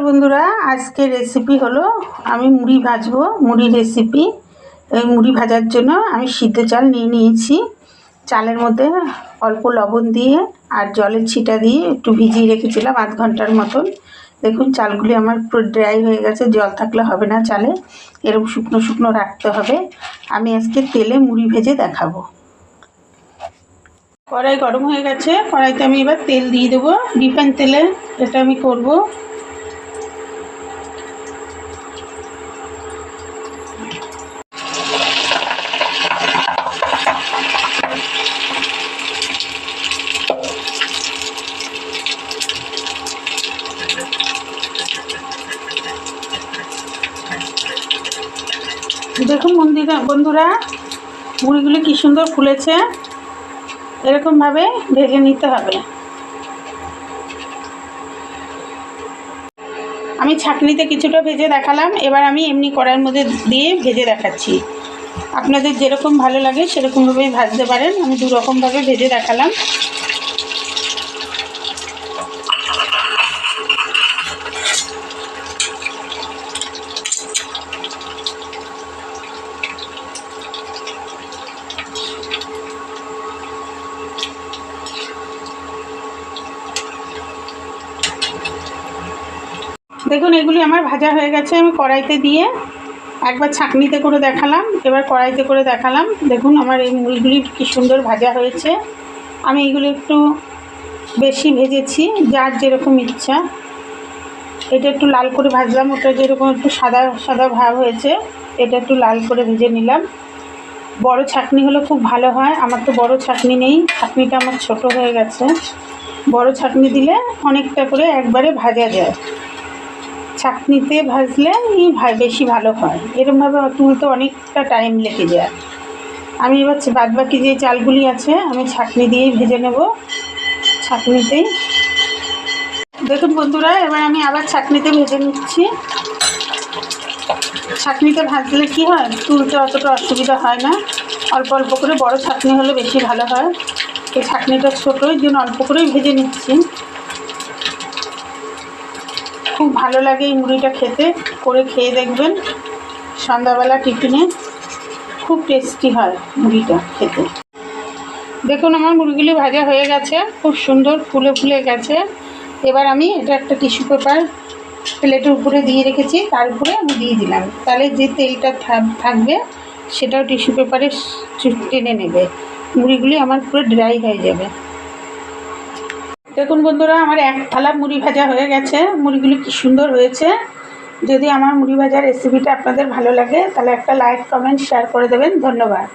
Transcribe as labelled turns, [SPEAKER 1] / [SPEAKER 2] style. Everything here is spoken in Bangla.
[SPEAKER 1] বন্ধুরা, আজকে রেসিপি হলো আমি মুড়ি ভাজবো। মুড়ি রেসিপি। এই মুড়ি ভাজার জন্য আমি সিদ্ধ চাল নিয়ে নিয়েছি। চালের মধ্যে অল্প লবণ দিয়ে আর জলের ছিটা দিয়ে একটু ভিজিয়ে রেখেছিলাম আধ ঘন্টার মতন। দেখুন চালগুলি আমার পুরো ড্রাই হয়ে গেছে, জল থাকলে হবে না চালে, এরকম শুকনো শুকনো রাখতে হবে। আমি আজকে তেলে মুড়ি ভেজে দেখাবো। কড়াই গরম হয়ে গেছে, কড়াইতে আমি এবার তেল দিয়ে দেবো। রিফাইন তেলে এটা আমি করব। দেখুন বন্ধুরা, মুড়িগুলি কি সুন্দর ফুলেছে। এরকমভাবে ভেজে নিতে হবে। আমি ছাঁকনিতে কিছুটা ভেজে দেখালাম, এবার আমি এমনি কড়াইয়ের মধ্যে দিয়ে ভেজে দেখাচ্ছি। আপনাদের যেরকম ভালো লাগে সেরকমভাবেই ভাজতে পারেন। আমি দু রকমভাবে ভেজে দেখালাম। দেখুন এগুলি আমার ভাজা হয়ে গেছে। আমি কড়াইতে দিয়ে একবার ছাঁকনিতে করে দেখালাম, এবার কড়াইতে করে দেখালাম। দেখুন আমার এই মুড়িগুলি কি সুন্দর ভাজা হয়েছে। আমি এগুলো একটু বেশি ভেজেছি, যার যেরকম ইচ্ছা। এটা একটু লাল করে ভাজলাম, ওটা যেরকম একটু সাদা সাদা ভাব হয়েছে, এটা একটু লাল করে ভেজে নিলাম। বড় ছাঁকনি হলে খুব ভালো হয়। আমার তো বড় ছাঁকনি নেই, ছাঁকনিটা আমার ছোট হয়ে গেছে। বড় ছাঁকনি দিলে অনেকটা করে একবারে ভাজা যায়। ছাঁকনিতে ভাজলে বেশি ভালো হয়। এরকমভাবে তুলতে অনেকটা টাইম লেগে যায়। আমি এবার বাদবাকি যে চালগুলি আছে আমি ছাঁকনি দিয়েই ভেজে নেব, ছাঁকনিতেই। দেখুন বন্ধুরা, এবার আমি আবার ছাঁকনিতে ভেজে নিচ্ছি। ছাঁকনিতে ভাজলে কি হয়, তুলতে অতটা অসুবিধা হয় না। অল্প অল্প করে, বড় ছাঁকনি হলে বেশি ভালো হয়। এই ছাঁকনিটা ছোটো, এই জন্য অল্প করেই ভেজে নিচ্ছি। খুব ভালো লাগে এই মুড়িটা খেতে, করে খেয়ে দেখবেন সন্ধ্যাবেলা টিফিনে। খুব টেস্টি হয় মুড়িটা খেতে। দেখুন আমার মুড়িগুলি ভাজা হয়ে গেছে, খুব সুন্দর ফুলে ফুলে গেছে। এবার আমি এটা একটা টিস্যু পেপার প্লেটের উপরে দিয়ে রেখেছি, তার উপরে আমি দিয়ে দিলাম। তাহলে যে তেলটা থাকবে সেটাও টিস্যু পেপারে টেনে নেবে। মুড়িগুলি আমার পুরো ড্রাই হয়ে যাবে। দেখুন বন্ধুরা, আমার এক থালা মুড়ি ভাজা হয়ে গেছে। মুড়িগুলি কি সুন্দর হয়েছে। যদি আমার মুড়ি ভাজার রেসিপিটা আপনাদের ভালো লাগে তাহলে একটা লাইক, কমেন্ট, শেয়ার করে দেবেন। ধন্যবাদ।